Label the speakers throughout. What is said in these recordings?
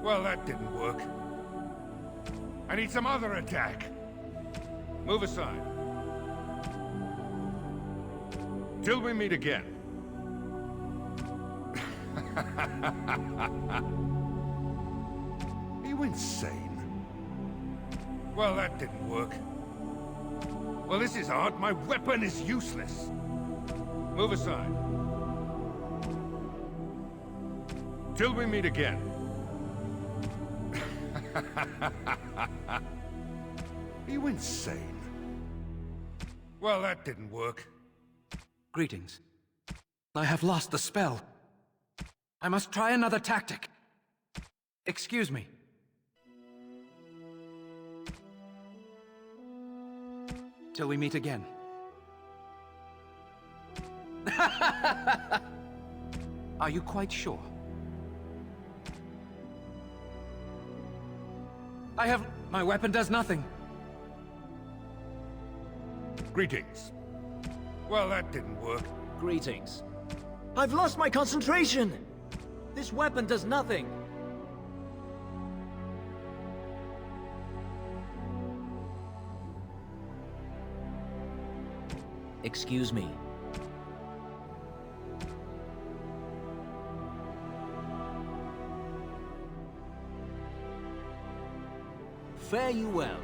Speaker 1: Well, that didn't work. I need some other attack. Move aside. Till we meet again. Are you insane? Well, that didn't work. Well, this is odd. My weapon is useless. Move aside. Till we meet again. Are you insane? Well, that didn't work.
Speaker 2: Greetings. I have lost the spell. I must try another tactic. Excuse me. Till we meet again. Are you quite sure? My weapon does nothing.
Speaker 1: Greetings. Well, that didn't work.
Speaker 3: Greetings. I've lost my concentration! This weapon does nothing! Excuse me. Fare you well.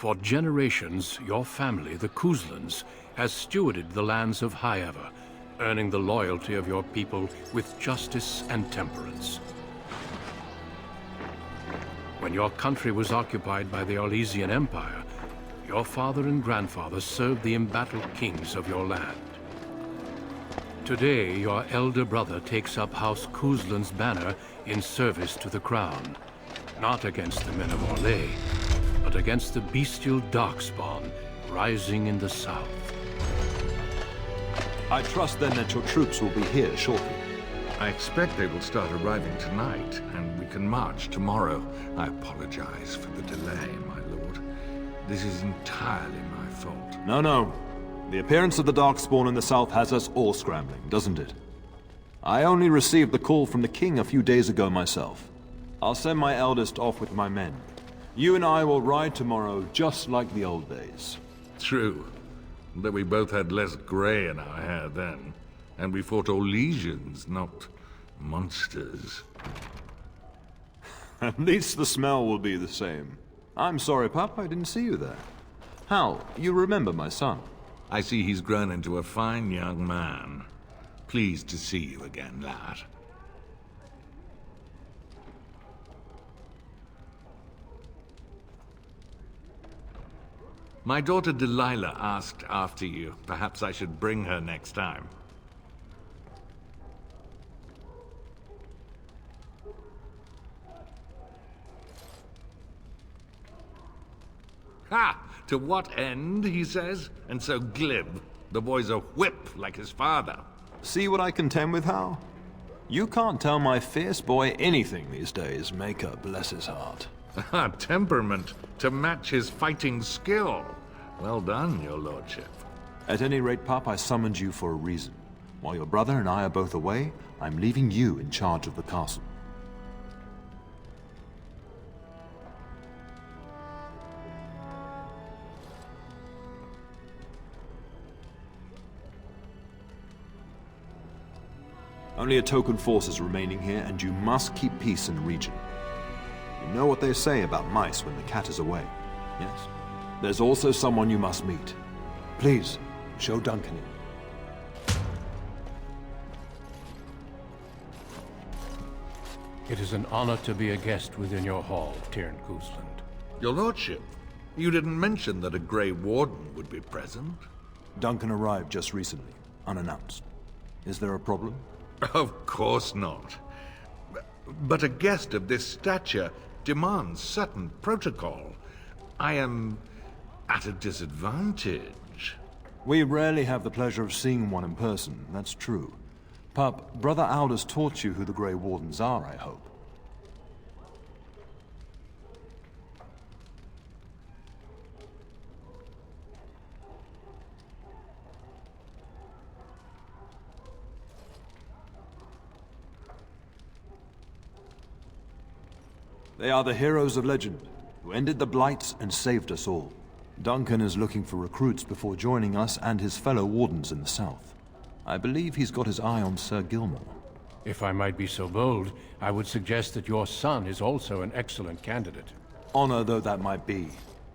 Speaker 4: For generations, your family, the Kuzlans, has stewarded the lands of Highever, earning the loyalty of your people with justice and temperance. When your country was occupied by the Orlesian Empire, your father and grandfather served the embattled kings of your land. Today, your elder brother takes up House Kuzlan's banner in service to the crown, not against the men of Orlais, but against the bestial Darkspawn rising in the south.
Speaker 5: I trust then that your troops will be here shortly.
Speaker 6: I expect they will start arriving tonight, and we can march tomorrow. I apologize for the delay, my lord. This is entirely my fault.
Speaker 5: No. The appearance of the Darkspawn in the south has us all scrambling, doesn't it? I only received the call from the king a few days ago myself. I'll send my eldest off with my men. You and I will ride tomorrow just like the old days.
Speaker 6: True. Though we both had less grey in our hair then. And we fought Orlesians, not monsters.
Speaker 5: At least the smell will be the same. I'm sorry, Pup, I didn't see you there. Hal, you remember my son?
Speaker 6: I see he's grown into a fine young man. Pleased to see you again, lad. My daughter Delilah asked after you. Perhaps I should bring her next time. Ha! To what end, he says? And so glib. The boy's a whip like his father.
Speaker 5: See what I contend with, Hal? You can't tell my fierce boy anything these days, Maker bless his heart.
Speaker 6: Temperament to match his fighting skill. Well done, your lordship.
Speaker 5: At any rate, Pup, I summoned you for a reason. While your brother and I are both away, I'm leaving you in charge of the castle. Only a token force is remaining here, and you must keep peace in the region. You know what they say about mice when the cat is away, yes? There's also someone you must meet. Please, show Duncan in.
Speaker 4: It is an honor to be a guest within your hall, Teyrn Kuzland.
Speaker 6: Your lordship, you didn't mention that a Grey Warden would be present.
Speaker 5: Duncan arrived just recently, unannounced. Is there a problem?
Speaker 6: Of course not. But a guest of this stature demands certain protocol. I am at a disadvantage.
Speaker 5: We rarely have the pleasure of seeing one in person, that's true. Pup, Brother Aldous taught you who the Grey Wardens are, I hope. They are the heroes of legend, who ended the Blights and saved us all. Duncan is looking for recruits before joining us and his fellow Wardens in the south. I believe he's got his eye on Sir Gilmore.
Speaker 4: If I might be so bold, I would suggest that your son is also an excellent candidate.
Speaker 5: Honor though that might be,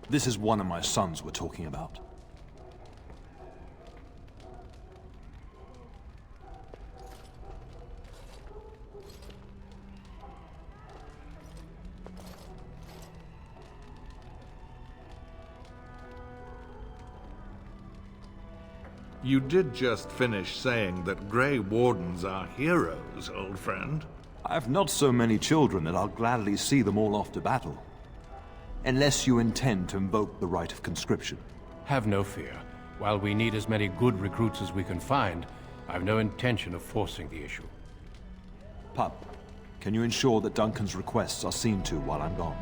Speaker 5: this is one of my sons we're talking about.
Speaker 6: You did just finish saying that Grey Wardens are heroes, old friend.
Speaker 5: I've not so many children that I'll gladly see them all off to battle. Unless you intend to invoke the right of conscription.
Speaker 4: Have no fear. While we need as many good recruits as we can find, I've no intention of forcing the issue.
Speaker 5: Pup, can you ensure that Duncan's requests are seen to while I'm gone?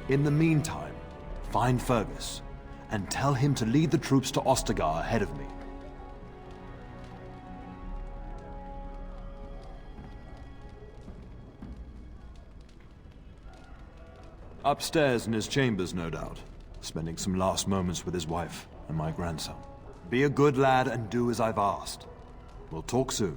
Speaker 5: In the meantime, find Fergus, and tell him to lead the troops to Ostagar ahead of me. Upstairs in his chambers, no doubt, spending some last moments with his wife and my grandson. Be a good lad and do as I've asked. We'll talk soon.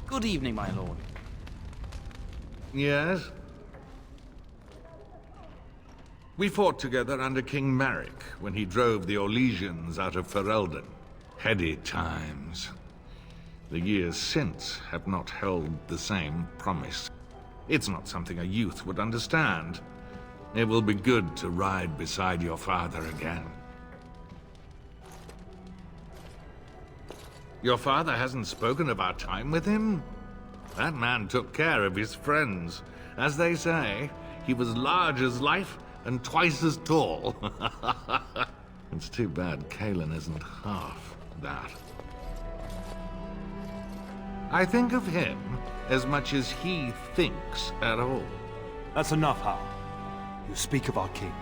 Speaker 7: Good evening, my lord.
Speaker 6: Yes? We fought together under King Maric when he drove the Orlesians out of Ferelden. Heady times. The years since have not held the same promise. It's not something a youth would understand. It will be good to ride beside your father again. Your father hasn't spoken of our time with him? That man took care of his friends. As they say, he was large as life and twice as tall. It's too bad Cailan isn't half that. I think of him as much as he thinks at all.
Speaker 5: That's enough, Hal. You speak of our king.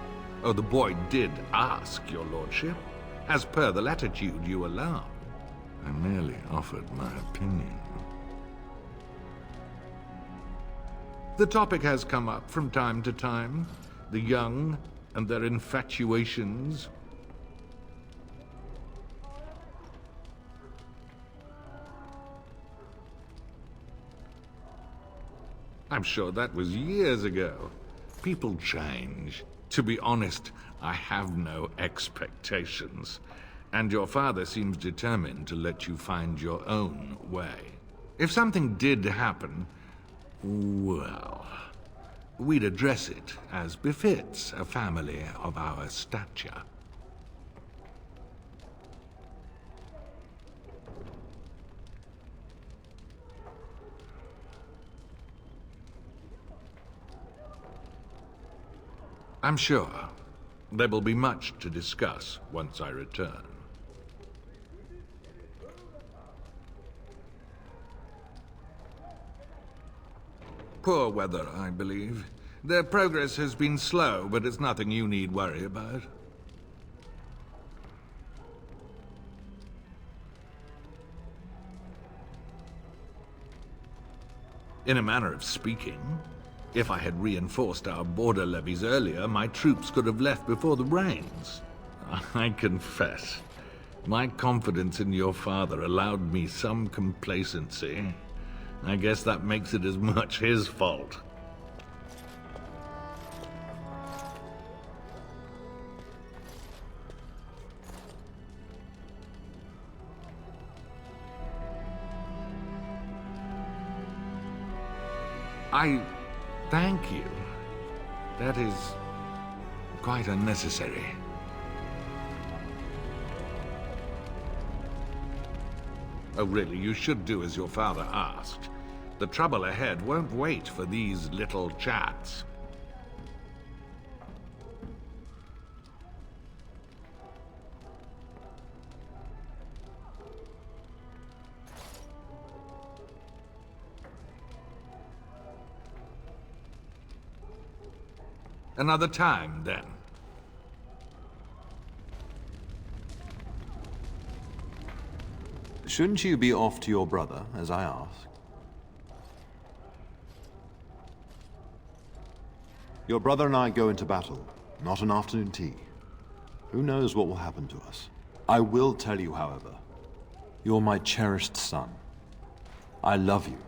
Speaker 6: Oh, the boy did ask, your lordship, as per the latitude you allow. I merely offered my opinion. The topic has come up from time to time. The young and their infatuations. I'm sure that was years ago. People change. To be honest, I have no expectations. And your father seems determined to let you find your own way. If something did happen, well, we'd address it as befits a family of our stature. I'm sure there will be much to discuss once I return. Poor weather, I believe. Their progress has been slow, but it's nothing you need worry about. In a manner of speaking, if I had reinforced our border levies earlier, my troops could have left before the rains. I confess, my confidence in your father allowed me some complacency. I guess that makes it as much his fault. I thank you. That is quite unnecessary. Oh, really, you should do as your father asked. The trouble ahead won't wait for these little chats. Another time, then.
Speaker 5: Shouldn't you be off to your brother, as I asked? Your brother and I go into battle, not an afternoon tea. Who knows what will happen to us? I will tell you, however. You're my cherished son. I love you.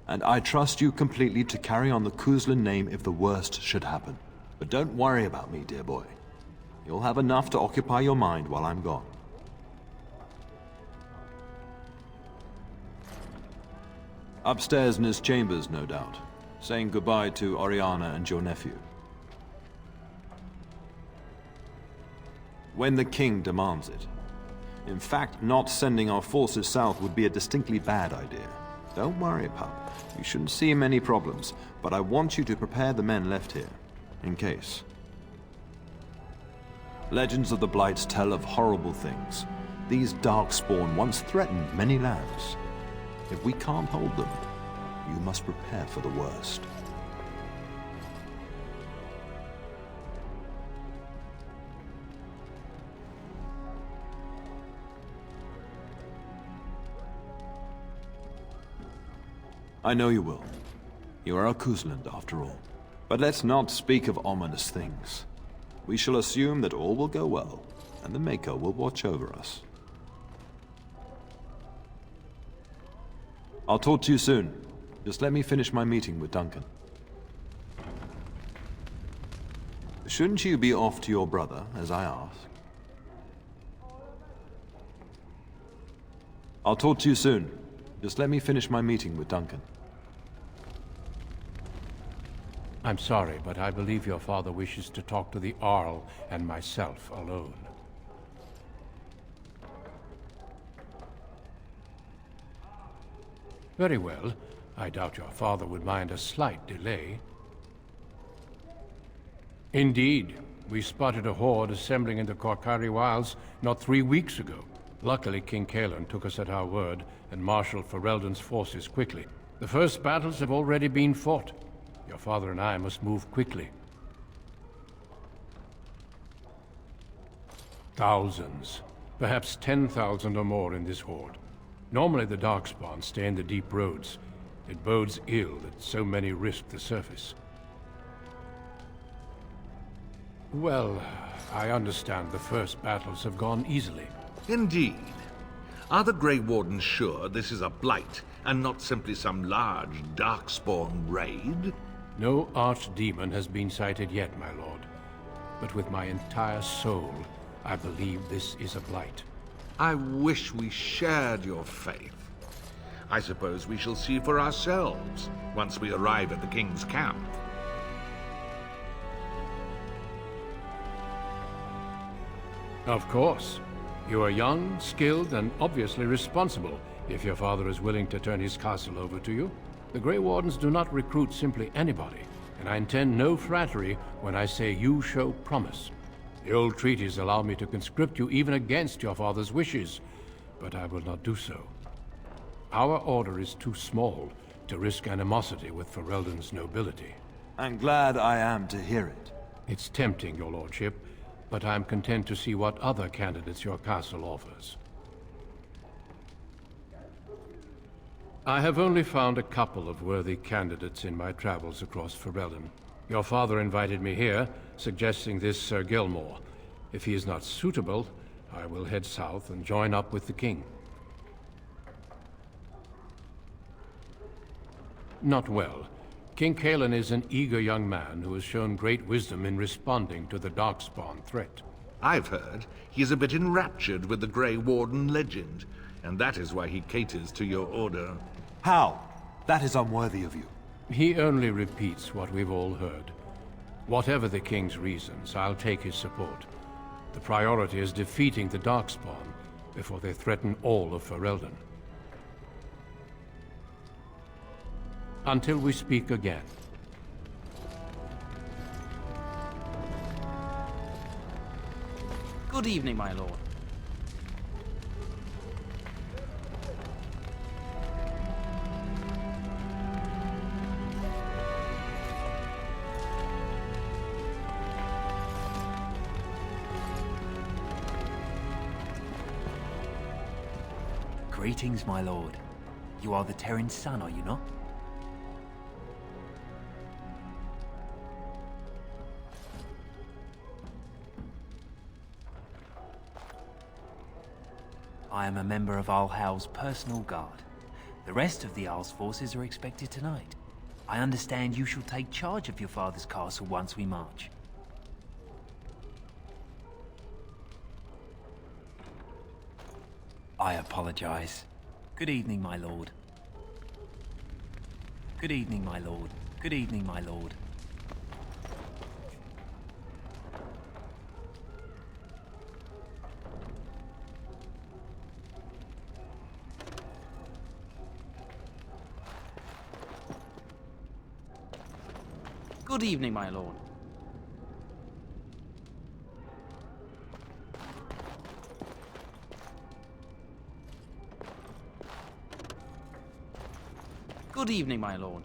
Speaker 5: And I trust you completely to carry on the Kuzlin name if the worst should happen. But don't worry about me, dear boy. You'll have enough to occupy your mind while I'm gone. Upstairs in his chambers, no doubt, saying goodbye to Oriana and your nephew. When the king demands it. In fact, not sending our forces south would be a distinctly bad idea. Don't worry, pup. You shouldn't see many problems, but I want you to prepare the men left here, in case. Legends of the Blights tell of horrible things. These Darkspawn once threatened many lands. If we can't hold them, you must prepare for the worst. I know you will. You are a Kuzland, after all. But let's not speak of ominous things. We shall assume that all will go well, and the Maker will watch over us. I'll talk to you soon. Just let me finish my meeting with Duncan. Shouldn't you be off to your brother, as I asked? I'll talk to you soon. Just let me finish my meeting with Duncan.
Speaker 4: I'm sorry, but I believe your father wishes to talk to the Arl and myself alone. Very well. I doubt your father would mind a slight delay. Indeed. We spotted a horde assembling in the Korcari Wilds not 3 weeks ago. Luckily, King Cailan took us at our word and marshaled Ferelden's forces quickly. The first battles have already been fought. Your father and I must move quickly. Thousands. Perhaps 10,000 or more in this horde. Normally the Darkspawn stay in the deep roads. It bodes ill that so many risk the surface. Well, I understand the first battles have gone easily.
Speaker 6: Indeed. Are the Grey Wardens sure this is a blight, and not simply some large Darkspawn raid?
Speaker 4: No archdemon has been sighted yet, my lord. But with my entire soul, I believe this is a blight.
Speaker 6: I wish we shared your faith. I suppose we shall see for ourselves once we arrive at the King's camp.
Speaker 4: Of course. You are young, skilled, and obviously responsible, if your father is willing to turn his castle over to you. The Grey Wardens do not recruit simply anybody, and I intend no flattery when I say you show promise. The old treaties allow me to conscript you even against your father's wishes, but I will not do so. Our order is too small to risk animosity with Ferelden's nobility.
Speaker 5: I'm glad I am to hear it.
Speaker 4: It's tempting, your lordship, but I'm content to see what other candidates your castle offers. I have only found a couple of worthy candidates in my travels across Ferelden. Your father invited me here, suggesting this Sir Gilmore. If he is not suitable, I will head south and join up with the king. Not well. King Cailan is an eager young man who has shown great wisdom in responding to the Darkspawn threat.
Speaker 6: I've heard he's a bit enraptured with the Grey Warden legend, and that is why he caters to your order.
Speaker 5: How? That is unworthy of you.
Speaker 4: He only repeats what we've all heard. Whatever the king's reasons, I'll take his support. The priority is defeating the Darkspawn before they threaten all of Ferelden. Until we speak again.
Speaker 7: Good evening, my lord.
Speaker 8: Greetings, my lord. You are the Terran's son, are you not? I am a member of Arl Howell's personal guard. The rest of the Arl's forces are expected tonight. I understand you shall take charge of your father's castle once we march. I apologize. Good evening, my lord. Good evening, my lord. Good evening, my lord.
Speaker 7: Good evening, my lord. Good evening, my lord.